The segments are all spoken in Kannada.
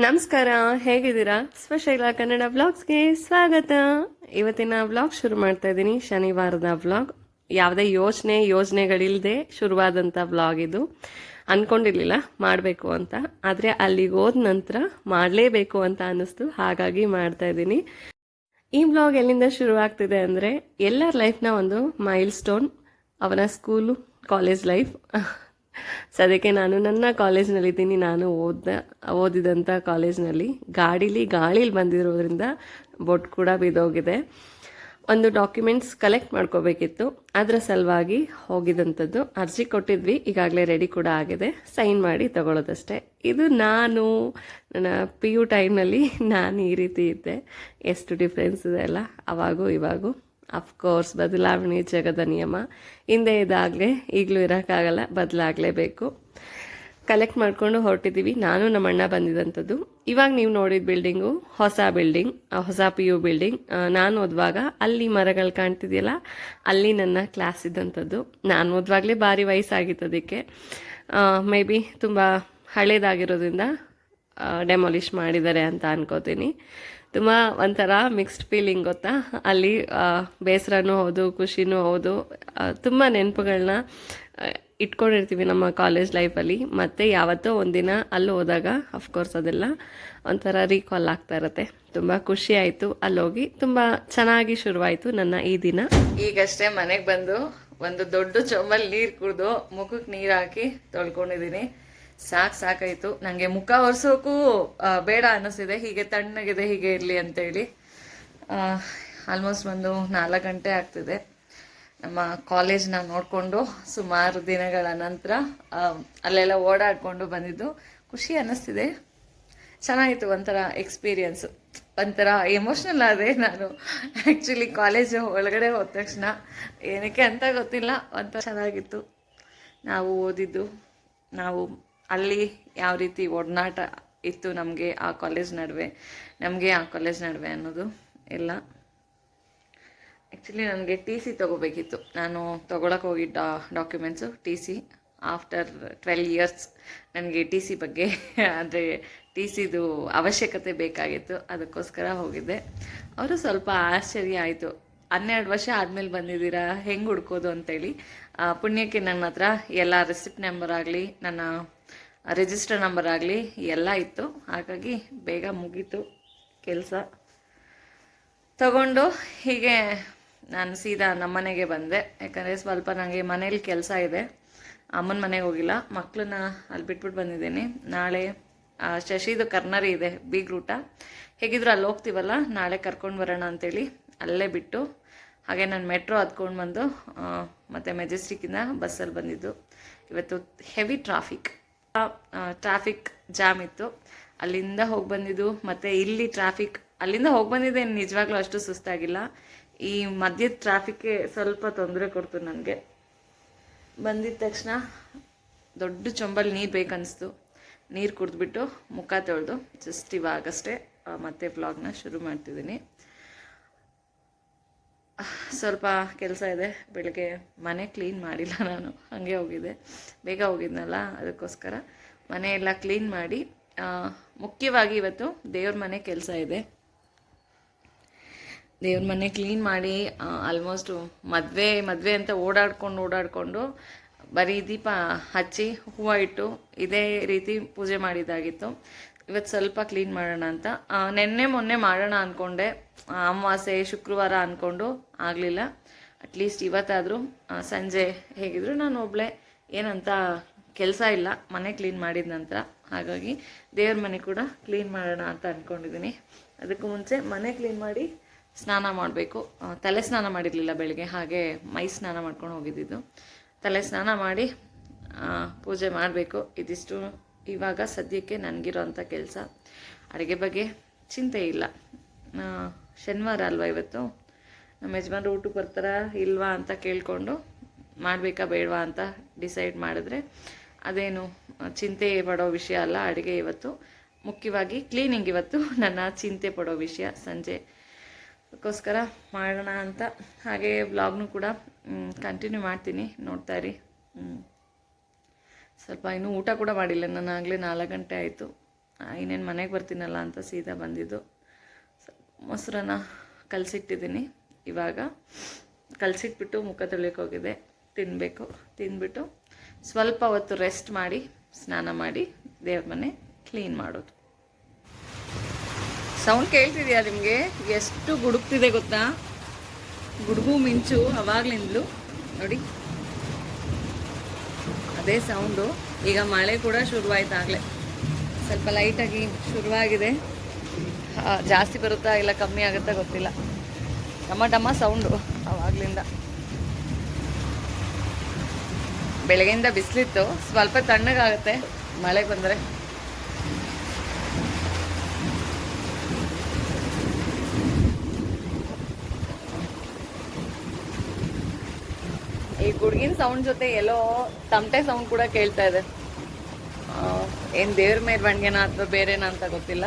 ನಮಸ್ಕಾರ, ಹೇಗಿದ್ದೀರಾ? ಸ್ವಶೈಲ ಕನ್ನಡ ವ್ಲಾಗ್ಸ್ಗೆ ಸ್ವಾಗತ. ಇವತ್ತಿನ ವ್ಲಾಗ್ ಶುರು ಮಾಡ್ತಾ ಇದ್ದೀನಿ. ಶನಿವಾರದ ವ್ಲಾಗ್. ಯಾವುದೇ ಯೋಜನೆಗಳಿಲ್ಲದೆ ಶುರುವಾದಂಥ ವ್ಲಾಗ್ ಇದು. ಅಂದ್ಕೊಂಡಿರಲಿಲ್ಲ ಮಾಡಬೇಕು ಅಂತ, ಆದರೆ ಅಲ್ಲಿಗೆ ಹೋದ ನಂತರ ಮಾಡಲೇಬೇಕು ಅಂತ ಅನ್ನಿಸ್ತು, ಹಾಗಾಗಿ ಮಾಡ್ತಾ ಇದ್ದೀನಿ. ಈ ವ್ಲಾಗ್ ಎಲ್ಲಿಂದ ಶುರುವಾಗ್ತಿದೆ ಅಂದರೆ, ಎಲ್ಲರ ಲೈಫ್ನ ಒಂದು ಮೈಲ್ ಸ್ಟೋನ್, ಅವನ ಸ್ಕೂಲು, ಕಾಲೇಜ್ ಲೈಫ್. ಸದ್ಯಕ್ಕೆ ನಾನು ನನ್ನ ಕಾಲೇಜ್ನಲ್ಲಿದ್ದೀನಿ. ನಾನು ಓದಿದಂಥ ಕಾಲೇಜ್ನಲ್ಲಿ ಗಾಳೀಲಿ ಬಂದಿರೋದ್ರಿಂದ ಬೊಟ್ಟು ಕೂಡ ಬಿದ್ದೋಗಿದೆ. ಒಂದು ಡಾಕ್ಯುಮೆಂಟ್ಸ್ ಕಲೆಕ್ಟ್ ಮಾಡ್ಕೋಬೇಕಿತ್ತು, ಅದರ ಸಲುವಾಗಿ ಹೋಗಿದಂಥದ್ದು. ಅರ್ಜಿ ಕೊಟ್ಟಿದ್ವಿ, ಈಗಾಗಲೇ ರೆಡಿ ಕೂಡ ಆಗಿದೆ, ಸೈನ್ ಮಾಡಿ ತಗೊಳ್ಳೋದಷ್ಟೇ. ಇದು ನಾನು ನನ್ನ PU ಟೈಮ್ನಲ್ಲಿ ನಾನು ಈ ರೀತಿ ಇದ್ದೆ. ಎಷ್ಟು ಡಿಫ್ರೆನ್ಸ್ ಇದೆ ಅಲ್ಲ ಅವಾಗೂ ಇವಾಗೂ. ಅಫ್ಕೋರ್ಸ್ ಬದಲಾವಣೆ ಜಗದ ನಿಯಮ. ಹಿಂದೆ ಇದಾಗಲೇ ಈಗಲೂ ಇರೋಕ್ಕಾಗಲ್ಲ, ಬದಲಾಗಲೇಬೇಕು. ಕಲೆಕ್ಟ್ ಮಾಡ್ಕೊಂಡು ಹೊರಟಿದ್ದೀವಿ. ನಾನು ನಮ್ಮ ಅಣ್ಣ ಬಂದಿದ್ದಂಥದ್ದು. ಇವಾಗ ನೀವು ನೋಡಿದ ಬಿಲ್ಡಿಂಗು ಹೊಸ ಬಿಲ್ಡಿಂಗ್, ಹೊಸ PU ಬಿಲ್ಡಿಂಗ್. ನಾನು ಓದುವಾಗ ಅಲ್ಲಿ ಮರಗಳು ಕಾಣ್ತಿದೆಯಲ್ಲ, ಅಲ್ಲಿ ನನ್ನ ಕ್ಲಾಸ್ ಇದ್ದಂಥದ್ದು. ನಾನು ಓದುವಾಗಲೇ ಭಾರಿ ವಯಸ್ಸಾಗಿತ್ತು ಅದಕ್ಕೆ. ಮೇ ಬಿ ತುಂಬ ಹಳೇದಾಗಿರೋದ್ರಿಂದ ಡೆಮಾಲಿಷ್ ಮಾಡಿದ್ದಾರೆ ಅಂತ ಅನ್ಕೋತೀನಿ. ತುಂಬ ಒಂಥರ ಮಿಕ್ಸ್ಡ್ ಫೀಲಿಂಗ್ ಗೊತ್ತಾ. ಅಲ್ಲಿ ಬೇಸರನೂ ಹೌದು, ಖುಷಿನೂ ಹೌದು. ತುಂಬ ನೆನಪುಗಳನ್ನ ಇಟ್ಕೊಂಡಿರ್ತೀವಿ ನಮ್ಮ ಕಾಲೇಜ್ ಲೈಫಲ್ಲಿ. ಮತ್ತು ಯಾವತ್ತೋ ಒಂದಿನ ಅಲ್ಲಿ ಹೋದಾಗ ಅಫ್ಕೋರ್ಸ್ ಅದೆಲ್ಲ ಒಂಥರ ರೀಕಾಲ್ ಆಗ್ತಾ ಇರುತ್ತೆ. ತುಂಬ ಖುಷಿ ಆಯಿತು ಅಲ್ಲೋಗಿ. ತುಂಬ ಚೆನ್ನಾಗಿ ಶುರುವಾಯಿತು ನನ್ನ ಈ ದಿನ. ಈಗಷ್ಟೇ ಮನೆಗೆ ಬಂದು ಒಂದು ದೊಡ್ಡ ಚೊಂಬಲ್ಲಿ ನೀರು ಕುಡಿದು ಮುಖಕ್ಕೆ ನೀರು ಹಾಕಿ ತೊಳ್ಕೊಂಡಿದ್ದೀನಿ. ಸಾಕಾಯಿತು. ನನಗೆ ಮುಖ ಒರೆಸೋಕ್ಕೂ ಬೇಡ ಅನ್ನಿಸಿದೆ. ಹೀಗೆ ತಣ್ಣಗಿದೆ, ಹೀಗೆ ಇರಲಿ ಅಂತೇಳಿ. ಆಲ್ಮೋಸ್ಟ್ ಒಂದು 4 ಗಂಟೆ ಆಗ್ತಿದೆ. ನಮ್ಮ ಕಾಲೇಜ್ನ ನೋಡಿಕೊಂಡು ಸುಮಾರು ದಿನಗಳ ನಂತರ ಅಲ್ಲೆಲ್ಲ ಓಡಾಡಿಕೊಂಡು ಬಂದಿದ್ದು ಖುಷಿ ಅನ್ನಿಸ್ತಿದೆ. ಚೆನ್ನಾಗಿತ್ತು, ಒಂಥರ ಎಕ್ಸ್ಪೀರಿಯನ್ಸು. ಒಂಥರ ಎಮೋಷ್ನಲ್ ಆದೆ ನಾನು. ಆ್ಯಕ್ಚುಲಿ ಕಾಲೇಜು ಒಳಗಡೆ ಹೋದ ತಕ್ಷಣ ಏನಕ್ಕೆ ಅಂತ ಗೊತ್ತಿಲ್ಲ, ಒಂಥರ ಚೆನ್ನಾಗಿತ್ತು. ನಾವು ಓದಿದ್ದು, ನಾವು ಅಲ್ಲಿ ಯಾವ ರೀತಿ ಒಡನಾಟ ಇತ್ತು ನಮಗೆ ಆ ಕಾಲೇಜ್ ನಡುವೆ ಅನ್ನೋದು ಎಲ್ಲ. ಆ್ಯಕ್ಚುಲಿ ನನಗೆ TC ತೊಗೋಬೇಕಿತ್ತು. ನಾನು ತೊಗೊಳಕ್ಕೆ ಹೋಗಿದ್ದ ಡಾಕ್ಯುಮೆಂಟ್ಸು TC. ಆಫ್ಟರ್ 12 ಇಯರ್ಸ್ ನನಗೆ TC ಬಗ್ಗೆ ಅಂದರೆ TCದು ಅವಶ್ಯಕತೆ ಬೇಕಾಗಿತ್ತು. ಅದಕ್ಕೋಸ್ಕರ ಹೋಗಿದ್ದೆ. ಅವರು ಸ್ವಲ್ಪ ಆಶ್ಚರ್ಯ ಆಯಿತು. 12 ವರ್ಷ ಆದಮೇಲೆ ಬಂದಿದ್ದೀರಾ, ಹೆಂಗೆ ಹುಡ್ಕೋದು ಅಂತೇಳಿ. ಪುಣ್ಯಕ್ಕೆ ನನ್ನ ಹತ್ರ ಎಲ್ಲ ರೆಸಿಪ್ಟ್ ನಂಬರ್ ಆಗಲಿ, ನನ್ನ ರಿಜಿಸ್ಟರ್ ನಂಬರ್ ಆಗಲಿ ಎಲ್ಲ ಇತ್ತು. ಹಾಗಾಗಿ ಬೇಗ ಮುಗೀತು ಕೆಲಸ. ತಗೊಂಡು ಹೀಗೆ ನಾನು ಸೀದಾ ನಮ್ಮ ಮನೆಗೆ ಬಂದೆ. ಯಾಕಂದರೆ ಸ್ವಲ್ಪ ನನಗೆ ಮನೇಲಿ ಕೆಲಸ ಇದೆ. ಅಮ್ಮನ ಮನೆಗೆ ಹೋಗಿಲ್ಲ, ಮಕ್ಕಳನ್ನ ಅಲ್ಲಿ ಬಿಟ್ಬಿಟ್ಟು ಬಂದಿದ್ದೀನಿ. ನಾಳೆ ಶಶಿದು ಕರ್ನರಿ ಇದೆ, ಬೀಗ್ರೂಟ. ಹೇಗಿದ್ರು ಅಲ್ಲಿ ಹೋಗ್ತೀವಲ್ಲ, ನಾಳೆ ಕರ್ಕೊಂಡು ಬರೋಣ ಅಂತೇಳಿ ಅಲ್ಲೇ ಬಿಟ್ಟು, ಹಾಗೆ ನಾನು ಮೆಟ್ರೋ ಹತ್ಕೊಂಡು ಬಂದು ಮತ್ತು ಮೆಜೆಸ್ಟಿಕ್ಕಿಂದ ಬಸ್ಸಲ್ಲಿ ಬಂದಿದ್ದು. ಇವತ್ತು ಹೆವಿ ಟ್ರಾಫಿಕ್ ಜಾಮ್ ಇತ್ತು. ಅಲ್ಲಿಂದ ಹೋಗಿ ಬಂದಿದ್ದು, ಮತ್ತು ಇಲ್ಲಿ ಟ್ರಾಫಿಕ್. ಅಲ್ಲಿಂದ ಹೋಗಿ ಬಂದಿದ್ದೆ, ನಿಜವಾಗ್ಲೂ ಅಷ್ಟು ಸುಸ್ತಾಗಿಲ್ಲ. ಈ ಮಧ್ಯದ ಟ್ರಾಫಿಕ್ಗೆ ಸ್ವಲ್ಪ ತೊಂದರೆ ಕೊಡ್ತು ನನಗೆ. ಬಂದಿದ್ದ ತಕ್ಷಣ ದೊಡ್ಡ ಚೊಂಬಲ್ಲಿ ನೀರು ಬೇಕನ್ನಿಸ್ತು. ನೀರು ಕುಡಿದ್ಬಿಟ್ಟು ಮುಖ ತೊಳೆದು ಜಸ್ಟ್ ಇವಾಗಷ್ಟೇ ಮತ್ತೆ ವ್ಲಾಗ್ನ ಶುರು ಮಾಡ್ತಿದ್ದೀನಿ. ಸ್ವಲ್ಪ ಕೆಲಸ ಇದೆ. ಬೆಳಗ್ಗೆ ಮನೆ ಕ್ಲೀನ್ ಮಾಡಿಲ್ಲ ನಾನು, ಹಾಗೆ ಹೋಗಿದ್ದೆ. ಬೇಗ ಹೋಗಿದ್ನಲ್ಲ, ಅದಕ್ಕೋಸ್ಕರ ಮನೆಯೆಲ್ಲ ಕ್ಲೀನ್ ಮಾಡಿ. ಮುಖ್ಯವಾಗಿ ಇವತ್ತು ದೇವ್ರ ಮನೆ ಕೆಲಸ ಇದೆ. ದೇವ್ರ ಮನೆ ಕ್ಲೀನ್ ಮಾಡಿ ಆಲ್ಮೋಸ್ಟು ಮದುವೆ ಅಂತ ಓಡಾಡಿಕೊಂಡು ಬರೀ ದೀಪ ಹಚ್ಚಿ ಹೂವು ಇಟ್ಟು ಇದೇ ರೀತಿ ಪೂಜೆ ಮಾಡಿದ್ದಾಗಿತ್ತು. ಇವತ್ತು ಸ್ವಲ್ಪ ಕ್ಲೀನ್ ಮಾಡೋಣ ಅಂತ. ಮೊನ್ನೆ ಮಾಡೋಣ ಅಂದ್ಕೊಂಡೆ, ಅಮಾವಾಸ್ಯೆ ಶುಕ್ರವಾರ ಅಂದ್ಕೊಂಡು ಆಗಲಿಲ್ಲ. ಅಟ್ಲೀಸ್ಟ್ ಇವತ್ತಾದರೂ ಸಂಜೆ ಹೇಗಿದ್ರು ನಾನು ಒಬ್ಬಳೇ, ಏನಂತ ಕೆಲಸ ಇಲ್ಲ ಮನೆ ಕ್ಲೀನ್ ಮಾಡಿದ ನಂತರ. ಹಾಗಾಗಿ ದೇವ್ರ ಮನೆ ಕೂಡ ಕ್ಲೀನ್ ಮಾಡೋಣ ಅಂತ ಅಂದ್ಕೊಂಡಿದ್ದೀನಿ. ಅದಕ್ಕೂ ಮುಂಚೆ ಮನೆ ಕ್ಲೀನ್ ಮಾಡಿ ಸ್ನಾನ ಮಾಡಬೇಕು. ತಲೆ ಸ್ನಾನ ಮಾಡಿರಲಿಲ್ಲ ಬೆಳಗ್ಗೆ, ಹಾಗೆ ಮೈ ಸ್ನಾನ ಮಾಡ್ಕೊಂಡು ಹೋಗಿದ್ದಿದ್ದು. ತಲೆ ಸ್ನಾನ ಮಾಡಿ ಪೂಜೆ ಮಾಡಬೇಕು. ಇದಿಷ್ಟು ಇವಾಗ ಸದ್ಯಕ್ಕೆ ನನಗಿರೋಂಥ ಕೆಲಸ. ಅಡುಗೆ ಬಗ್ಗೆ ಚಿಂತೆ ಇಲ್ಲ. ಶನಿವಾರ ಅಲ್ವಾ ಇವತ್ತು. ನಮ್ಮ ಯಜಮಾನ್ರು ಊಟಕ್ಕೆ ಬರ್ತಾರಾ ಇಲ್ವಾ ಅಂತ ಕೇಳಿಕೊಂಡು ಮಾಡಬೇಕಾ ಬೇಡವಾ ಅಂತ ಡಿಸೈಡ್ ಮಾಡಿದ್ರೆ ಅದೇನು ಚಿಂತೆ ಪಡೋ ವಿಷಯ ಅಲ್ಲ. ಅಡುಗೆ ಇವತ್ತು ಮುಖ್ಯವಾಗಿ ಕ್ಲೀನಿಂಗ್ ಇವತ್ತು ನನ್ನ ಚಿಂತೆ ಪಡೋ ವಿಷಯ. ಸಂಜೆ ಅದಕ್ಕೋಸ್ಕರ ಮಾಡೋಣ ಅಂತ. ಹಾಗೆ ವ್ಲಾಗ್ನು ಕೂಡ ಕಂಟಿನ್ಯೂ ಮಾಡ್ತೀನಿ, ನೋಡ್ತಾ ಇರಿ. ಸ್ವಲ್ಪ ಇನ್ನೂ ಊಟ ಕೂಡ ಮಾಡಿಲ್ಲ ನಾನು. ಆಗಲೇ 4 ಗಂಟೆ ಆಯಿತು. ಇನ್ನೇನು ಮನೆಗೆ ಬರ್ತೀನಲ್ಲ ಅಂತ ಸೀದಾ ಬಂದಿದ್ದು. ಮೊಸರನ್ನ ಕಲಸಿಟ್ಟಿದ್ದೀನಿ. ಇವಾಗ ಕಲಸಿಟ್ಬಿಟ್ಟು ಮುಖ ತೊಳಿಯೋಕೆ ಹೋಗಿದೆ. ತಿನ್ನಬೇಕು. ತಿಂದ್ಬಿಟ್ಟು ಸ್ವಲ್ಪ ಹೊತ್ತು ರೆಸ್ಟ್ ಮಾಡಿ ಸ್ನಾನ ಮಾಡಿ ದೇವ್ರ ಮನೆ ಕ್ಲೀನ್ ಮಾಡೋದು. ಸೌಂಡ್ ಕೇಳ್ತಿದೆಯಾ ನಿಮಗೆ? ಎಷ್ಟು ಗುಡುಕ್ತಿದೆ ಗೊತ್ತಾ? ಗುಡುಗು ಮಿಂಚು ಅವಾಗ್ಲಿಂದಲೂ ನೋಡಿ, ಅದೇ ಸೌಂಡು. ಈಗ ಮಳೆ ಕೂಡ ಶುರುವಾಯ್ತು ಆಗಲೇ, ಸ್ವಲ್ಪ ಲೈಟಾಗಿ ಶುರುವಾಗಿದೆ. ಜಾಸ್ತಿ ಬರುತ್ತಾ ಇಲ್ಲ ಕಮ್ಮಿ ಆಗುತ್ತಾ ಗೊತ್ತಿಲ್ಲ. ಟಮ ಸೌಂಡು ಅವಾಗ್ಲಿಂದ. ಬೆಳಗ್ಗೆಯಿಂದ ಬಿಸಿಲಿತ್ತು, ಸ್ವಲ್ಪ ತಣ್ಣಗಾಗುತ್ತೆ ಮಳೆ ಬಂದರೆ. ಈ ಗುಡುಗಿನ ಸೌಂಡ್ ಜೊತೆ ಎಲ್ಲೋ ತಮಟೆ ಸೌಂಡ್ ಕೂಡ ಕೇಳ್ತಾ ಇದೆ. ಏನು ದೇವ್ರ ಮೆರವಣಿಗೆನಾ ಅಥವಾ ಬೇರೆನಾ ಅಂತ ಗೊತ್ತಿಲ್ಲ.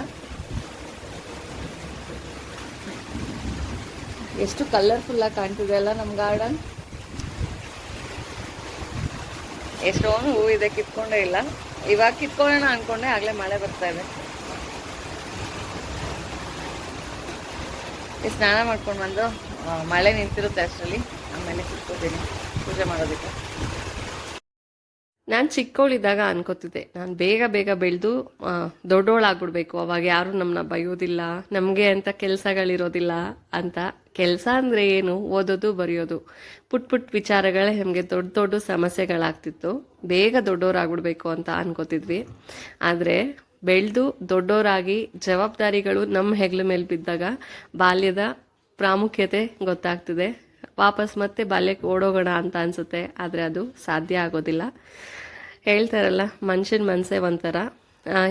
ಎಷ್ಟು ಕಲರ್ಫುಲ್ಲಾಗಿ ಕಾಣ್ತಿದೆ ಅಲ್ಲ ನಮ್ಮ ಗಾರ್ಡನ್. ಎಷ್ಟೊಂದು ಹೂ ಇದೆ, ಕಿತ್ಕೊಂಡೇ ಇಲ್ಲ. ಇವಾಗ ಕಿತ್ಕೊಳ್ಳೋಣ ಅನ್ಕೊಂಡೆ, ಆಗಲೇ ಮಳೆ ಬರ್ತಾ ಇದೆ. ಸ್ನಾನ ಮಾಡ್ಕೊಂಡು ಬಂದು ಮಳೆ ನಿಂತಿರುತ್ತೆ ಅಷ್ಟರಲ್ಲಿ, ಆಮೇಲೆ ಕಿತ್ಕೋತೀನಿ ಪೂಜೆ ಮಾಡೋದಕ್ಕೆ. ನಾನು ಚಿಕ್ಕವಳಿದ್ದಾಗ ಅನ್ಕೋತಿದ್ದೆ, ನಾನು ಬೇಗ ಬೇಗ ಬೆಳೆದು ದೊಡ್ಡವಳಾಗ್ಬಿಡ್ಬೇಕು, ಅವಾಗ ಯಾರು ನಮ್ಮನ್ನ ಬೈಯೋದಿಲ್ಲ, ನಮಗೆ ಅಂತ ಕೆಲಸಗಳಿರೋದಿಲ್ಲ ಅಂತ. ಕೆಲಸ ಅಂದರೆ ಏನು? ಓದೋದು ಬರೆಯೋದು, ಪುಟ್ ವಿಚಾರಗಳೇ ನಮಗೆ ದೊಡ್ಡ ದೊಡ್ಡ ಸಮಸ್ಯೆಗಳಾಗ್ತಿತ್ತು. ಬೇಗ ದೊಡ್ಡವರಾಗ್ಬಿಡ್ಬೇಕು ಅಂತ ಅನ್ಕೋತಿದ್ವಿ. ಆದರೆ ಬೆಳೆದು ದೊಡ್ಡವರಾಗಿ ಜವಾಬ್ದಾರಿಗಳು ನಮ್ಮ ಹೆಗಲ ಮೇಲೆ ಬಿದ್ದಾಗ ಬಾಲ್ಯದ ಪ್ರಾಮುಖ್ಯತೆ ಗೊತ್ತಾಗ್ತಿದೆ. ವಾಪಸ್ ಮತ್ತೆ ಬಾಲ್ಯಕ್ಕೆ ಓಡೋಗೋಣ ಅಂತ ಅನಿಸುತ್ತೆ, ಆದರೆ ಅದು ಸಾಧ್ಯ ಆಗೋದಿಲ್ಲ. ಹೇಳ್ತಾರಲ್ಲ, ಮನುಷ್ಯನ ಮನಸ್ಸೇ ಒಂಥರ,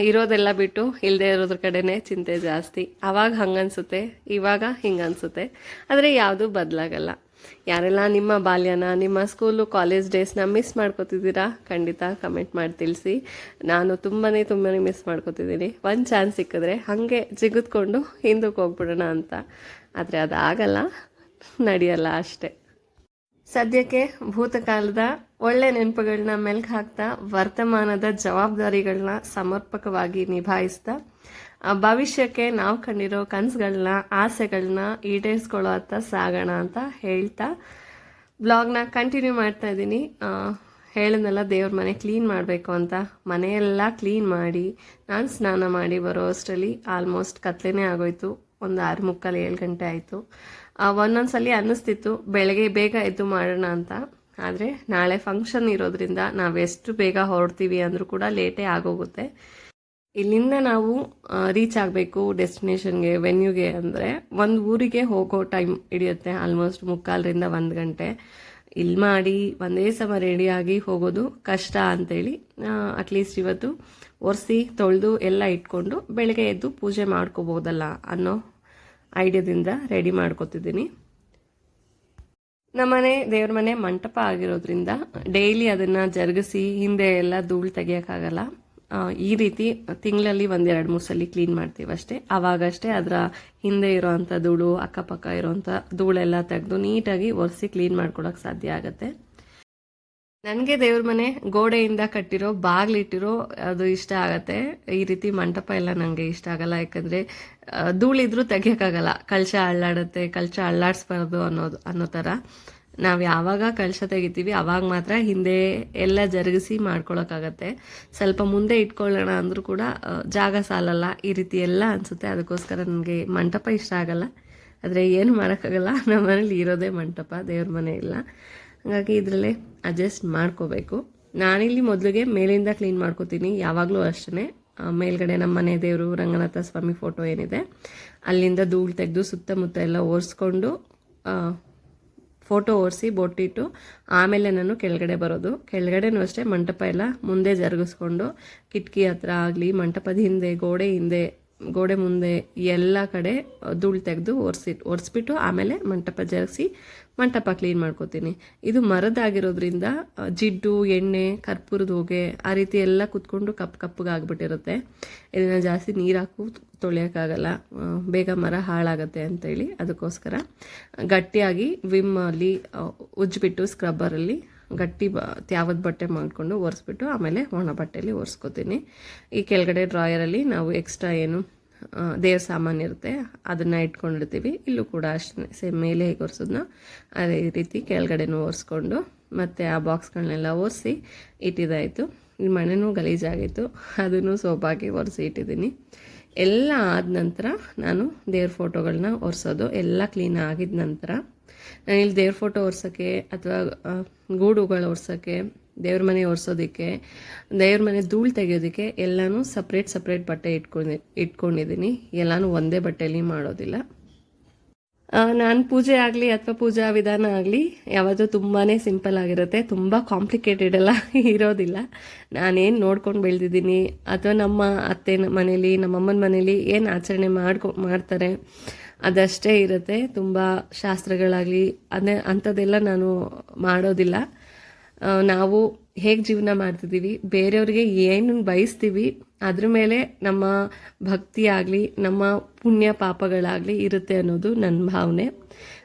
ಇರೋದೆಲ್ಲ ಬಿಟ್ಟು ಇಲ್ಲದೆ ಇರೋದ್ರ ಕಡೆನೇ ಚಿಂತೆ ಜಾಸ್ತಿ. ಆವಾಗ ಹಂಗನ್ಸುತ್ತೆ, ಇವಾಗ ಹಿಂಗನ್ಸುತ್ತೆ, ಆದರೆ ಯಾವುದೂ ಬದಲಾಗಲ್ಲ. ಯಾರೆಲ್ಲ ನಿಮ್ಮ ಬಾಲ್ಯನ, ನಿಮ್ಮ ಸ್ಕೂಲು ಕಾಲೇಜ್ ಡೇಸ್ನ ಮಿಸ್ ಮಾಡ್ಕೋತಿದ್ದೀರಾ? ಖಂಡಿತ ಕಮೆಂಟ್ ಮಾಡಿ ತಿಳಿಸಿ. ನಾನು ತುಂಬಾ ಮಿಸ್ ಮಾಡ್ಕೋತಿದ್ದೀನಿ. ಒಂದು ಚಾನ್ಸ್ ಸಿಕ್ಕಿದ್ರೆ ಹಾಗೆ ಜಿಗಿದ್ಕೊಂಡು ಹಿಂದಕ್ಕೆ ಹೋಗ್ಬಿಡೋಣ ಅಂತ, ಆದರೆ ಅದಾಗಲ್ಲ, ನಡೆಯಲ್ಲ ಅಷ್ಟೆ. ಸದ್ಯಕ್ಕೆ ಭೂತಕಾಲದ ಒಳ್ಳೆ ನೆನಪುಗಳನ್ನ ಮೆಲ್ಕು ಹಾಕ್ತಾ, ವರ್ತಮಾನದ ಜವಾಬ್ದಾರಿಗಳನ್ನ ಸಮರ್ಪಕವಾಗಿ ನಿಭಾಯಿಸ್ತಾ, ಭವಿಷ್ಯಕ್ಕೆ ನಾವು ಕಂಡಿರೋ ಕನಸುಗಳನ್ನ, ಆಸೆಗಳನ್ನ ಈಡೇರಿಸ್ಕೊಳ್ಳೋ ಹತ್ತ ಸಾಗೋಣ ಅಂತ ಹೇಳ್ತಾ ಬ್ಲಾಗ್ನ ಕಂಟಿನ್ಯೂ ಮಾಡ್ತಾ ಇದ್ದೀನಿ. ಹೇಳಿದ್ನೆಲ್ಲ ದೇವ್ರ ಮನೆ ಕ್ಲೀನ್ ಮಾಡಬೇಕು ಅಂತ ಮನೆಯೆಲ್ಲ ಕ್ಲೀನ್ ಮಾಡಿ ನಾನು ಸ್ನಾನ ಮಾಡಿ ಬರೋ ಅಷ್ಟರಲ್ಲಿ ಆಲ್ಮೋಸ್ಟ್ ಕತ್ಲೆನೇ ಆಗೋಯ್ತು. ಒಂದು 6:45 7 ಗಂಟೆ ಆಯಿತು. ಒಂದೊಂದ್ಸಲಿ ಅನ್ನಿಸ್ತಿತ್ತು ಬೆಳಗ್ಗೆ ಬೇಗ ಎದ್ದು ಮಾಡೋಣ ಅಂತ, ಆದರೆ ನಾಳೆ ಫಂಕ್ಷನ್ ಇರೋದ್ರಿಂದ ನಾವೆಷ್ಟು ಬೇಗ ಹೊರಡ್ತೀವಿ ಅಂದರೂ ಕೂಡ ಲೇಟೇ ಆಗೋಗುತ್ತೆ. ಇಲ್ಲಿಂದ ನಾವು ರೀಚ್ ಆಗಬೇಕು ಡೆಸ್ಟಿನೇಷನ್ಗೆ, ವೆನ್ಯೂಗೆ ಅಂದರೆ ಒಂದು ಊರಿಗೆ ಹೋಗೋ ಟೈಮ್ ಹಿಡಿಯುತ್ತೆ ಆಲ್ಮೋಸ್ಟ್ 3:45 1 ಗಂಟೆ. ಇಲ್ಲಿ ಮಾಡಿ ಒಂದೇ ಸಮ ರೆಡಿಯಾಗಿ ಹೋಗೋದು ಕಷ್ಟ ಅಂತೇಳಿ ಅಟ್ಲೀಸ್ಟ್ ಇವತ್ತು ಒರೆಸಿ ತೊಳೆದು ಎಲ್ಲ ಇಟ್ಕೊಂಡು ಬೆಳಗ್ಗೆ ಎದ್ದು ಪೂಜೆ ಮಾಡ್ಕೋಬೋದಲ್ಲ ಅನ್ನೋ ಐಡಿಯಾದಿಂದ ರೆಡಿ ಮಾಡ್ಕೋತಿದ್ದೀನಿ. ನಮ್ಮನೆ ದೇವ್ರ ಮನೆ ಮಂಟಪ ಆಗಿರೋದ್ರಿಂದ ಡೈಲಿ ಅದನ್ನು ಜರುಗಿಸಿ ಹಿಂದೆ ಎಲ್ಲ ಧೂಳು ತೆಗಿಯೋಕ್ಕಾಗಲ್ಲ. ಈ ರೀತಿ ತಿಂಗಳಲ್ಲಿ 1-2-3 ಸಲ ಕ್ಲೀನ್ ಮಾಡ್ತೀವಿ ಅಷ್ಟೇ. ಆವಾಗಷ್ಟೇ ಅದರ ಹಿಂದೆ ಇರೋವಂಥ ಧೂಳು, ಅಕ್ಕಪಕ್ಕ ಇರೋವಂಥ ಧೂಳೆಲ್ಲ ತೆಗೆದು ನೀಟಾಗಿ ಒರೆಸಿ ಕ್ಲೀನ್ ಮಾಡ್ಕೊಳಕ್ಕೆ ಸಾಧ್ಯ ಆಗುತ್ತೆ. ನನಗೆ ದೇವ್ರ ಮನೆ ಗೋಡೆಯಿಂದ ಕಟ್ಟಿರೋ ಬಾಗಿಲಿಟ್ಟಿರೋ ಅದು ಇಷ್ಟ ಆಗತ್ತೆ. ಈ ರೀತಿ ಮಂಟಪ ಎಲ್ಲ ನನಗೆ ಇಷ್ಟ ಆಗಲ್ಲ, ಯಾಕಂದರೆ ಧೂಳಿದ್ರೂ ತೆಗಿಯೋಕ್ಕಾಗಲ್ಲ, ಕಳಶ ಅಳ್ಳಾಡುತ್ತೆ, ಕಳಶ ಅಳ್ಳಾಡಿಸ್ಬಾರ್ದು ಅನ್ನೋ ಥರ. ನಾವು ಯಾವಾಗ ಕಳಶ ತೆಗಿತೀವಿ ಅವಾಗ ಮಾತ್ರ ಹಿಂದೆ ಎಲ್ಲ ಜರುಗಿಸಿ ಮಾಡ್ಕೊಳಕ್ಕಾಗತ್ತೆ. ಸ್ವಲ್ಪ ಮುಂದೆ ಇಟ್ಕೊಳ್ಳೋಣ ಅಂದರೂ ಕೂಡ ಜಾಗ ಸಾಲಲ್ಲ, ಈ ರೀತಿ ಎಲ್ಲ ಅನಿಸುತ್ತೆ. ಅದಕ್ಕೋಸ್ಕರ ನನಗೆ ಮಂಟಪ ಇಷ್ಟ ಆಗಲ್ಲ. ಆದರೆ ಏನು ಮಾಡೋಕ್ಕಾಗಲ್ಲ, ನಮ್ಮ ಮನೇಲಿ ಇರೋದೇ ಮಂಟಪ, ದೇವ್ರ ಮನೆ ಇಲ್ಲ. ಹಾಗಾಗಿ ಇದರಲ್ಲೇ ಅಡ್ಜಸ್ಟ್ ಮಾಡ್ಕೋಬೇಕು. ನಾನಿಲ್ಲಿ ಮೊದಲಿಗೆ ಮೇಲಿಂದ ಕ್ಲೀನ್ ಮಾಡ್ಕೋತೀನಿ, ಯಾವಾಗಲೂ ಅಷ್ಟೇ. ಮೇಲ್ಗಡೆ ನಮ್ಮ ಮನೆ ದೇವರು ರಂಗನಾಥ ಸ್ವಾಮಿ ಫೋಟೋ ಏನಿದೆ ಅಲ್ಲಿಂದ ಧೂಳು ತೆಗೆದು ಸುತ್ತಮುತ್ತ ಎಲ್ಲ ಒರೆಸ್ಕೊಂಡು ಫೋಟೋ ಒರೆಸಿ ಬೊಟ್ಟಿಟ್ಟು ಆಮೇಲೆ ನಾನು ಕೆಳಗಡೆ ಬರೋದು. ಕೆಳಗಡೆನೂ ಅಷ್ಟೇ ಮಂಟಪ ಎಲ್ಲ ಮುಂದೆ ಜರುಗಿಸ್ಕೊಂಡು ಕಿಟಕಿ ಹತ್ರ ಆಗಲಿ, ಮಂಟಪದ ಹಿಂದೆ, ಗೋಡೆ ಮುಂದೆ ಎಲ್ಲ ಕಡೆ ಧೂಳು ತೆಗೆದು ಒರೆಸ್ಬಿಟ್ಟು ಆಮೇಲೆ ಮಂಟಪ ಜರುಗಿಸಿ ಮಂಟಪ ಕ್ಲೀನ್ ಮಾಡ್ಕೋತೀನಿ. ಇದು ಮರದಾಗಿರೋದ್ರಿಂದ ಜಿಡ್ಡು, ಎಣ್ಣೆ, ಕರ್ಪೂರದ ಹೊಗೆ ಆ ರೀತಿ ಎಲ್ಲ ಕುತ್ಕೊಂಡು ಕಪ್ಪಗಾಗ್ಬಿಟ್ಟಿರುತ್ತೆ. ಇದನ್ನು ಜಾಸ್ತಿ ನೀರು ಹಾಕು ತೊಳೆಯೋಕ್ಕಾಗಲ್ಲ, ಬೇಗ ಮರ ಹಾಳಾಗತ್ತೆ ಅಂತೇಳಿ ಅದಕ್ಕೋಸ್ಕರ ಗಟ್ಟಿಯಾಗಿ ವಿಮ್ಮಲ್ಲಿ ಉಜ್ಜಿಬಿಟ್ಟು ಸ್ಕ್ರಬ್ಬರಲ್ಲಿ ಗಟ್ಟಿ ತ್ಯಾವದ ಬಟ್ಟೆ ಮಾಡಿಕೊಂಡು ಒರೆಸ್ಬಿಟ್ಟು ಆಮೇಲೆ ಒಣ ಬಟ್ಟೆಯಲ್ಲಿ ಒರೆಸ್ಕೊತೀನಿ. ಈ ಕೆಳಗಡೆ ಡ್ರಾಯರಲ್ಲಿ ನಾವು ಎಕ್ಸ್ಟ್ರಾ ಏನು ದೇವ್ರ ಸಾಮಾನು ಇರುತ್ತೆ ಅದನ್ನು ಇಟ್ಕೊಂಡಿರ್ತೀವಿ. ಇಲ್ಲೂ ಕೂಡ ಅಷ್ಟೇ ಸೇಮ್ ಮೇಲೆ ಹೇಗೆ ಒರೆಸೋದನ್ನ ಅದೇ ರೀತಿ ಕೆಳಗಡೆನೂ ಒರೆಸ್ಕೊಂಡು ಮತ್ತು ಆ ಬಾಕ್ಸ್ಗಳನ್ನೆಲ್ಲ ಒರೆಸಿ ಇಟ್ಟಿದ್ದಾಯಿತು. ಈ ಮನೆಯೂ ಗಲೀಜಾಗಿತ್ತು, ಅದನ್ನು ಸೋಪಾಗಿ ಒರೆಸಿ ಇಟ್ಟಿದ್ದೀನಿ. ಎಲ್ಲ ಆದ ನಂತರ ನಾನು ದೇವ್ರ ಫೋಟೋಗಳನ್ನ ಒರೆಸೋದು. ಎಲ್ಲ ಕ್ಲೀನ್ ಆಗಿದ ನಂತರ ನಾನಿಲ್ಲಿ ದೇವ್ರ ಫೋಟೋ ಒರೆಸೋಕ್ಕೆ ಅಥವಾ ಗೂಡುಗಳು ಒರೆಸೋಕ್ಕೆ, ದೇವ್ರ ಮನೆ ಒರೆಸೋದಕ್ಕೆ, ದೇವ್ರ ಮನೆ ಧೂಳು ತೆಗೆಯೋದಕ್ಕೆ ಎಲ್ಲನೂ ಸಪ್ರೇಟ್ ಬಟ್ಟೆ ಇಟ್ಕೊಂಡಿದ್ದೀನಿ. ಎಲ್ಲನೂ ಒಂದೇ ಬಟ್ಟೆಯಲ್ಲಿ ಮಾಡೋದಿಲ್ಲ. ನಾನು ಪೂಜೆ ಆಗಲಿ ಅಥವಾ ಪೂಜಾ ವಿಧಾನ ಆಗಲಿ ಯಾವತ್ತೂ ತುಂಬಾ ಸಿಂಪಲ್ ಆಗಿರುತ್ತೆ, ತುಂಬ ಕಾಂಪ್ಲಿಕೇಟೆಡ್ ಎಲ್ಲ ಇರೋದಿಲ್ಲ. ನಾನೇನು ನೋಡ್ಕೊಂಡು ಬೆಳೆದಿದ್ದೀನಿ ಅಥವಾ ನಮ್ಮ ಅತ್ತೆ ಮನೇಲಿ, ನಮ್ಮಮ್ಮನ ಮನೇಲಿ ಏನು ಆಚರಣೆ ಮಾಡ್ತಾರೆ ಅದಷ್ಟೇ ಇರುತ್ತೆ. ತುಂಬ ಶಾಸ್ತ್ರಗಳಾಗಲಿ ಅಂಥದ್ದೆಲ್ಲ ನಾನು ಮಾಡೋದಿಲ್ಲ. ನಾವು ಹೇಗೆ ಜೀವನ ಮಾಡ್ತಿದ್ದೀವಿ, ಬೇರೆಯವ್ರಿಗೆ ಏನು ಬಯಸ್ತೀವಿ ಅದ್ರ ಮೇಲೆ ನಮ್ಮ ಭಕ್ತಿ ಆಗಲಿ ನಮ್ಮ ಪುಣ್ಯ ಪಾಪಗಳಾಗಲಿ ಇರುತ್ತೆ ಅನ್ನೋದು ನನ್ನ ಭಾವನೆ.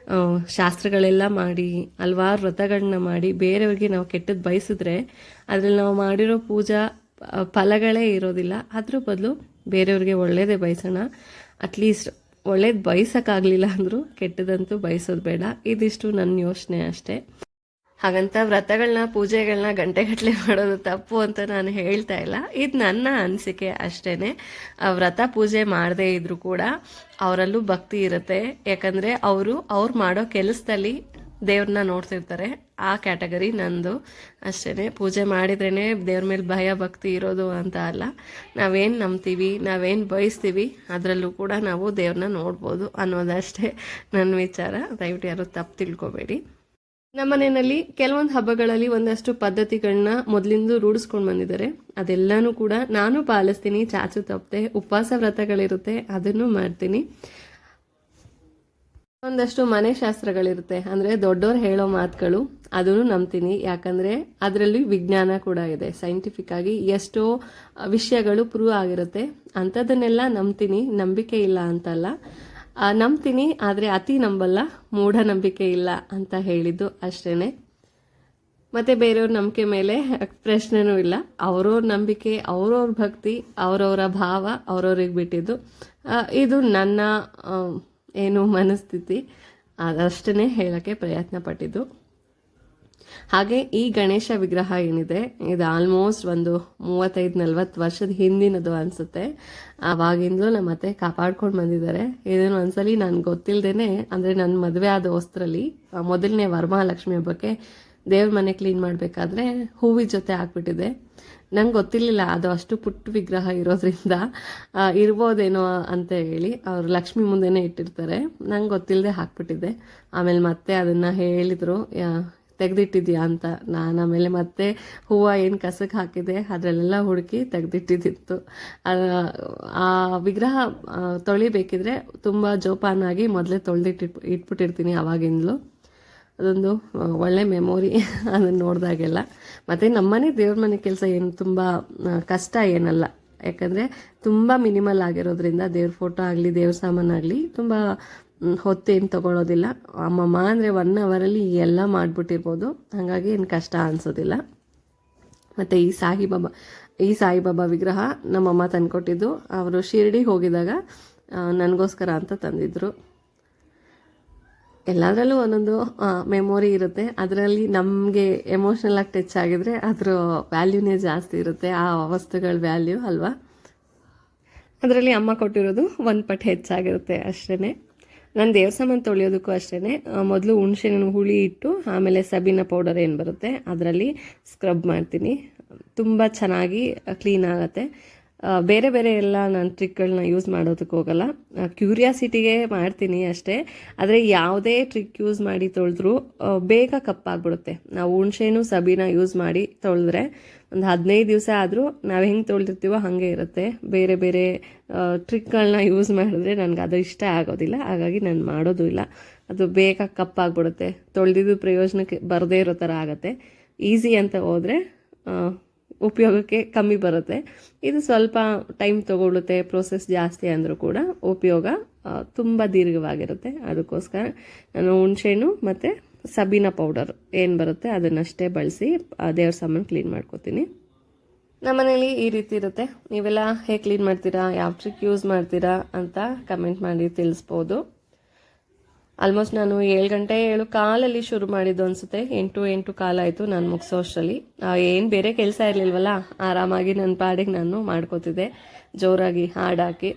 ಶಾಸ್ತ್ರಗಳೆಲ್ಲ ಮಾಡಿ ಹಲ್ವಾರು ವ್ರತಗಳನ್ನ ಮಾಡಿ ಬೇರೆಯವ್ರಿಗೆ ನಾವು ಕೆಟ್ಟದ್ದು ಬಯಸಿದ್ರೆ ಅದರಲ್ಲಿ ನಾವು ಮಾಡಿರೋ ಪೂಜಾ ಫಲಗಳೇ ಇರೋದಿಲ್ಲ. ಅದ್ರ ಬದಲು ಬೇರೆಯವ್ರಿಗೆ ಒಳ್ಳೇದೇ ಬಯಸೋಣ. ಅಟ್ಲೀಸ್ಟ್ ಒಳ್ಳೇದು ಬಯಸೋಕ್ಕಾಗಲಿಲ್ಲ ಅಂದರೂ ಕೆಟ್ಟದಂತೂ ಬಯಸೋದು ಬೇಡ. ಇದಿಷ್ಟು ನನ್ನ ಯೋಚನೆ ಅಷ್ಟೇ. ಹಾಗಂತ ವ್ರತಗಳನ್ನ ಪೂಜೆಗಳನ್ನ ಗಂಟೆಗಟ್ಟಲೆ ಮಾಡೋದು ತಪ್ಪು ಅಂತ ನಾನು ಹೇಳ್ತಾ ಇಲ್ಲ. ಇದು ನನ್ನ ಅನಿಸಿಕೆ ಅಷ್ಟೇ. ವ್ರತ ಪೂಜೆ ಮಾಡದೇ ಇದ್ರೂ ಕೂಡ ಅವರಲ್ಲೂ ಭಕ್ತಿ ಇರುತ್ತೆ. ಯಾಕಂದರೆ ಅವ್ರು ಮಾಡೋ ಕೆಲಸದಲ್ಲಿ ದೇವ್ರನ್ನ ನೋಡ್ತಿರ್ತಾರೆ. ಆ ಕ್ಯಾಟಗರಿ ನಂದು ಅಷ್ಟೇ. ಪೂಜೆ ಮಾಡಿದ್ರೇ ದೇವ್ರ ಮೇಲೆ ಭಯ ಭಕ್ತಿ ಇರೋದು ಅಂತ ಅಲ್ಲ. ನಾವೇನು ನಂಬ್ತೀವಿ, ನಾವೇನು ಬಯಸ್ತೀವಿ ಅದರಲ್ಲೂ ಕೂಡ ನಾವು ದೇವ್ರನ್ನ ನೋಡ್ಬೋದು ಅನ್ನೋದಷ್ಟೇ ನನ್ನ ವಿಚಾರ. ದಯವಿಟ್ಟು ಯಾರು ತಪ್ಪು ತಿಳ್ಕೊಬೇಡಿ. ನಮ್ಮ ಮನೆಯಲ್ಲಿ ಕೆಲವೊಂದು ಹಬ್ಬಗಳಲ್ಲಿ ಒಂದಷ್ಟು ಪದ್ಧತಿಗಳನ್ನ ಮೊದಲಿಂದ ರೂಢಿಸ್ಕೊಂಡು ಬಂದಿದ್ದಾರೆ. ಅದೆಲ್ಲನೂ ಕೂಡ ನಾನು ಪಾಲಿಸ್ತೀನಿ, ಚಾಚು ತಪ್ಪದೆ. ಉಪವಾಸ ವ್ರತಗಳಿರುತ್ತೆ, ಅದನ್ನು ಮಾಡ್ತೀನಿ. ಒಂದಷ್ಟು ಮನೆ ಶಾಸ್ತ್ರಗಳಿರುತ್ತೆ, ಅಂದರೆ ದೊಡ್ಡವ್ರು ಹೇಳೋ ಮಾತುಗಳು, ಅದನ್ನು ನಂಬ್ತೀನಿ. ಯಾಕಂದರೆ ಅದರಲ್ಲಿ ವಿಜ್ಞಾನ ಕೂಡ ಇದೆ. ಸೈಂಟಿಫಿಕ್ ಆಗಿ ಎಷ್ಟೋ ವಿಷಯಗಳು ಪ್ರೂವ್ ಆಗಿರುತ್ತೆ. ಅಂಥದ್ದನ್ನೆಲ್ಲ ನಂಬ್ತೀನಿ, ನಂಬಿಕೆ ಇಲ್ಲ ಅಂತಲ್ಲ, ನಂಬ್ತೀನಿ. ಆದರೆ ಅತಿ ನಂಬಲ್ಲ, ಮೂಢನಂಬಿಕೆ ಇಲ್ಲ ಅಂತ ಹೇಳಿದ್ದು ಅಷ್ಟೇ. ಮತ್ತು ಬೇರೆಯವ್ರ ನಂಬಿಕೆ ಮೇಲೆ ಪ್ರಶ್ನೆನೂ ಇಲ್ಲ. ಅವ್ರವ್ರ ನಂಬಿಕೆ, ಅವ್ರವ್ರ ಭಕ್ತಿ, ಅವರವರ ಭಾವ ಅವ್ರವ್ರಿಗೆ ಬಿಟ್ಟಿದ್ದು. ಇದು ನನ್ನ ಏನು ಮನಸ್ಥಿತಿ, ಅದಷ್ಟೇ ಹೇಳೋಕ್ಕೆ ಪ್ರಯತ್ನ ಪಟ್ಟಿದ್ದು. ಹಾಗೆ ಈ ಗಣೇಶ ವಿಗ್ರಹ ಏನಿದೆ ಇದು ಆಲ್ಮೋಸ್ಟ್ ಒಂದು 35-40 ವರ್ಷದ ಹಿಂದಿನದು ಅನಿಸುತ್ತೆ. ಆವಾಗಿಂದಲೂ ನಮ್ಮ ಅತ್ತೆ ಕಾಪಾಡ್ಕೊಂಡು ಬಂದಿದ್ದಾರೆ. ಇದನ್ನು ಒಂದ್ಸಲಿ ನನಗೆ ಗೊತ್ತಿಲ್ಲದೇನೆ, ಅಂದರೆ ನನ್ನ ಮದುವೆ ಆದ ಹೊಸ್ತರಲ್ಲಿ ಮೊದಲನೇ ವರಮಹಾಲಕ್ಷ್ಮಿ ಹಬ್ಬಕ್ಕೆ ದೇವ್ರ ಮನೆ ಕ್ಲೀನ್ ಮಾಡಬೇಕಾದ್ರೆ ಹೂವಿನ ಜೊತೆ ಹಾಕ್ಬಿಟ್ಟಿದೆ. ನಂಗೆ ಗೊತ್ತಿರಲಿಲ್ಲ ಅದು ಅಷ್ಟು ಪುಟ್ಟ ವಿಗ್ರಹ ಇರೋದ್ರಿಂದ ಇರ್ಬೋದೇನೋ ಅಂತ ಹೇಳಿ ಅವ್ರು ಲಕ್ಷ್ಮಿ ಮುಂದೆನೇ ಇಟ್ಟಿರ್ತಾರೆ. ನಂಗೆ ಗೊತ್ತಿಲ್ಲದೆ ಹಾಕ್ಬಿಟ್ಟಿದ್ದೆ. ಆಮೇಲೆ ಮತ್ತೆ ಅದನ್ನು ಹೇಳಿದರು, ತೆಗೆದಿಟ್ಟಿದ್ಯಾ ಅಂತ. ನಾನು ಆಮೇಲೆ ಮತ್ತೆ ಹೂವು ಏನು ಕಸಕ್ಕೆ ಹಾಕಿದೆ ಅದರಲ್ಲೆಲ್ಲ ಹುಡುಕಿ ತೆಗೆದಿಟ್ಟಿದ್ದಿತ್ತು. ಆ ವಿಗ್ರಹ ತೊಳಿಬೇಕಿದ್ರೆ ತುಂಬ ಜೋಪಾನಾಗಿ ಮೊದಲೇ ಇಟ್ಬಿಟ್ಟಿರ್ತೀನಿ ಆವಾಗಿಂದಲೂ. ಅದೊಂದು ಒಳ್ಳೆ ಮೆಮೊರಿ ಅದನ್ನು ನೋಡಿದಾಗೆಲ್ಲ. ಮತ್ತು ನಮ್ಮನೆ ದೇವ್ರ ಮನೆ ಕೆಲಸ ಏನು ತುಂಬ ಕಷ್ಟ ಏನಲ್ಲ. ಯಾಕಂದರೆ ತುಂಬ ಮಿನಿಮಲ್ ಆಗಿರೋದ್ರಿಂದ ದೇವ್ರ ಫೋಟೋ ಆಗಲಿ ದೇವ್ರ ಸಾಮಾನಾಗಲಿ ತುಂಬ ಹೊತ್ತೇನು ತೊಗೊಳೋದಿಲ್ಲ. ಅಮ್ಮಮ್ಮ ಅಂದರೆ 1 ಅವರಲ್ಲಿ ಎಲ್ಲ ಮಾಡಿಬಿಟ್ಟಿರ್ಬೋದು. ಹಾಗಾಗಿ ಏನು ಕಷ್ಟ ಅನಿಸೋದಿಲ್ಲ. ಮತ್ತು ಈ ಸಾಯಿಬಾಬಾ ವಿಗ್ರಹ ನಮ್ಮಮ್ಮ ತಂದುಕೊಟ್ಟಿದ್ದು. ಅವರು ಶಿರ್ಡಿಗೆ ಹೋಗಿದಾಗ ನನಗೋಸ್ಕರ ಅಂತ ತಂದಿದ್ದರು. ಎಲ್ಲದರಲ್ಲೂ ಒಂದೊಂದು ಮೆಮೊರಿ ಇರುತ್ತೆ. ಅದರಲ್ಲಿ ನಮಗೆ ಎಮೋಷ್ನಲ್ ಆಗಿ ಟಚ್ ಆಗಿದ್ರೆ ಅದರ ವ್ಯಾಲ್ಯೂನೇ ಜಾಸ್ತಿ ಇರುತ್ತೆ, ಆ ವಸ್ತುಗಳ ವ್ಯಾಲ್ಯೂ ಅಲ್ವಾ. ಅದರಲ್ಲಿ ಅಮ್ಮ ಕೊಟ್ಟಿರೋದು 1 ಪಟ್ಟು ಹೆಚ್ಚಾಗಿರುತ್ತೆ ಅಷ್ಟೇ. ನಾನು ದೇವ್ರ ಸಾಮಾನು ತೊಳೆಯೋದಕ್ಕೂ ಅಷ್ಟೇ, ಮೊದಲು ಹುಣಸೆಹಣ್ಣು ಹುಳಿ ಇಟ್ಟು ಆಮೇಲೆ ಸಬೀನ ಪೌಡರ್ ಏನು ಬರುತ್ತೆ ಅದರಲ್ಲಿ ಸ್ಕ್ರಬ್ ಮಾಡ್ತೀನಿ. ತುಂಬ ಚೆನ್ನಾಗಿ ಕ್ಲೀನ್ ಆಗುತ್ತೆ. ಬೇರೆ ಬೇರೆ ಎಲ್ಲ ನಾನು ಟ್ರಿಕ್ಗಳನ್ನ ಯೂಸ್ ಮಾಡೋದಕ್ಕೆ ಹೋಗಲ್ಲ. ಕ್ಯೂರಿಯಾಸಿಟಿಗೆ ಮಾಡ್ತೀನಿ ಅಷ್ಟೇ. ಆದರೆ ಯಾವುದೇ ಟ್ರಿಕ್ ಯೂಸ್ ಮಾಡಿ ತೊಳೆದ್ರೂ ಬೇಗ ಕಪ್ಪಾಗ್ಬಿಡುತ್ತೆ. ನಾವು ಹುಣಸೆಹಣ್ಣು ಸಬೀನ ಯೂಸ್ ಮಾಡಿ ತೊಳೆದ್ರೆ ಒಂದು 15 ದಿವಸ ಆದರೂ ನಾವು ಹೆಂಗೆ ತೊಳೆದಿರ್ತೀವೋ ಹಾಗೆ ಇರುತ್ತೆ. ಬೇರೆ ಬೇರೆ ಟ್ರಿಕ್ಗಳನ್ನ ಯೂಸ್ ಮಾಡಿದ್ರೆ ನನಗೆ ಅದು ಇಷ್ಟ ಆಗೋದಿಲ್ಲ. ಹಾಗಾಗಿ ನಾನು ಮಾಡೋದು ಇಲ್ಲ. ಅದು ಬೇಗ ಕಪ್ಪಾಗ್ಬಿಡುತ್ತೆ. ತೊಳೆದಿದ್ದು ಪ್ರಯೋಜನಕ್ಕೆ ಬರದೇ ಇರೋ ಥರ ಆಗುತ್ತೆ. ಈಸಿ ಅಂತ ಹೋದರೆ ಉಪಯೋಗಕ್ಕೆ ಕಮ್ಮಿ ಬರುತ್ತೆ. ಇದು ಸ್ವಲ್ಪ ಟೈಮ್ ತೊಗೊಳುತ್ತೆ, ಪ್ರೋಸೆಸ್ ಜಾಸ್ತಿ ಅಂದರೂ ಕೂಡ ಉಪಯೋಗ ತುಂಬ ದೀರ್ಘವಾಗಿರುತ್ತೆ. ಅದಕ್ಕೋಸ್ಕರ ನಾನು ಹುಣಸೆಹಣ್ಣು ಮತ್ತು ಸಬೀನಾ ಪೌಡರ್ ಏನು ಬರುತ್ತೆ ಅದನ್ನಷ್ಟೇ ಬಳಸಿ ದೇವ್ರ ಸಾಮಾನು ಕ್ಲೀನ್ ಮಾಡ್ಕೋತೀನಿ. ನಮ್ಮನೇಲಿ ಈ ರೀತಿ ಇರುತ್ತೆ. ನೀವೆಲ್ಲ ಹೇಗೆ ಕ್ಲೀನ್ ಮಾಡ್ತೀರಾ, ಯಾವ ಟ್ರಿಕ್ ಯೂಸ್ ಮಾಡ್ತೀರಾ ಅಂತ ಕಮೆಂಟ್ ಮಾಡಿ ತಿಳಿಸ್ಬೋದು. ಆಲ್ಮೋಸ್ಟ್ ನಾನು 7 ಗಂಟೆ 7:15 ಶುರು ಮಾಡಿದ್ದು ಅನಿಸುತ್ತೆ. 8 ಕಾಲ ಆಯಿತು ನಾನು ಮುಗಿಸೋ ಅಷ್ಟರಲ್ಲಿ. ಏನು ಬೇರೆ ಕೆಲಸ ಇರಲಿಲ್ವಲ್ಲ, ಆರಾಮಾಗಿ ನನ್ನ ಪಾಡಿಗೆ ನಾನು ಮಾಡ್ಕೋತಿದ್ದೆ, ಜೋರಾಗಿ ಹಾಡು ಹಾಕಿ.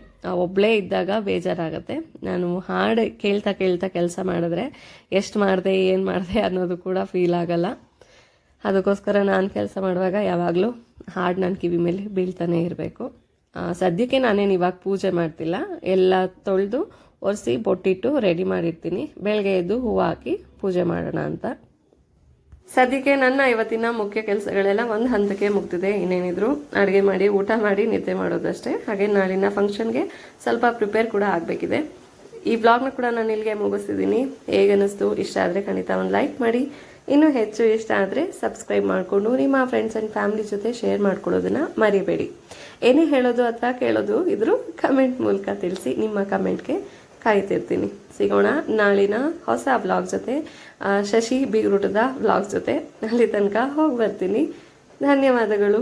ಒಬ್ಬಳೇ ಇದ್ದಾಗ ಬೇಜಾರಾಗುತ್ತೆ. ನಾನು ಹಾಡು ಕೇಳ್ತಾ ಕೆಲಸ ಮಾಡಿದ್ರೆ ಎಷ್ಟು ಮಾಡಿದೆ ಏನು ಮಾಡಿದೆ ಅನ್ನೋದು ಕೂಡ ಫೀಲ್ ಆಗಲ್ಲ. ಅದಕ್ಕೋಸ್ಕರ ನಾನು ಕೆಲಸ ಮಾಡುವಾಗ ಯಾವಾಗಲೂ ಹಾಡು ನನ್ನ ಕಿವಿ ಮೇಲೆ ಬೀಳ್ತಾನೆ ಇರಬೇಕು. ಸದ್ಯಕ್ಕೆ ನಾನೇನು ಇವಾಗ ಪೂಜೆ ಮಾಡ್ತಿಲ್ಲ, ಎಲ್ಲ ತೊಳೆದು ಒರೆಸಿ ಬೊಟ್ಟಿಟ್ಟು ರೆಡಿ ಮಾಡಿರ್ತೀನಿ. ಬೆಳಗ್ಗೆ ಎದ್ದು ಹೂವು ಹಾಕಿ ಪೂಜೆ ಮಾಡೋಣ ಅಂತ. ಸದ್ಯಕ್ಕೆ ನನ್ನ ಇವತ್ತಿನ ಮುಖ್ಯ ಕೆಲಸಗಳೆಲ್ಲ ಒಂದು ಹಂತಕ್ಕೆ ಮುಗ್ದಿದೆ. ಇನ್ನೇನಿದ್ರು ಅಡುಗೆ ಮಾಡಿ ಊಟ ಮಾಡಿ ನಿದ್ದೆ ಮಾಡೋದಷ್ಟೇ. ಹಾಗೆ ನಾಳಿನ ಫಂಕ್ಷನ್ಗೆ ಸ್ವಲ್ಪ ಪ್ರಿಪೇರ್ ಕೂಡ ಆಗಬೇಕಿದೆ. ಈ ವ್ಲಾಗ್ನ ಕೂಡ ನಾನು ಇಲ್ಲಿಗೆ ಮುಗಿಸ್ತಿದ್ದೀನಿ. ಹೇಗನ್ನಿಸ್ತು, ಇಷ್ಟ ಆದರೆ ಖಂಡಿತ ಒಂದು ಲೈಕ್ ಮಾಡಿ. ಇನ್ನೂ ಹೆಚ್ಚು ಇಷ್ಟ ಆದರೆ ಸಬ್ಸ್ಕ್ರೈಬ್ ಮಾಡಿಕೊಂಡು ನಿಮ್ಮ ಫ್ರೆಂಡ್ಸ್ ಆ್ಯಂಡ್ ಫ್ಯಾಮಿಲಿ ಜೊತೆ ಶೇರ್ ಮಾಡ್ಕೊಳ್ಳೋದನ್ನು ಮರಿಬೇಡಿ. ಏನೇ ಹೇಳೋದು ಅಥವಾ ಕೇಳೋದು ಇದ್ರೂ ಕಮೆಂಟ್ ಮೂಲಕ ತಿಳಿಸಿ. ನಿಮ್ಮ ಕಮೆಂಟ್ಗೆ ಕಾಯ್ತಿರ್ತೀನಿ. ಸಿಗೋಣ ನಾಳಿನ ಹೊಸ ವ್ಲಾಗ್ ಜೊತೆ, ಶಶಿ ಬೀಗ್ರೂಟದ ವ್ಲಾಗ್ ಜೊತೆ. ಅಲ್ಲಿ ತನಕ ಹೋಗಿ ಬರ್ತೀನಿ. ಧನ್ಯವಾದಗಳು.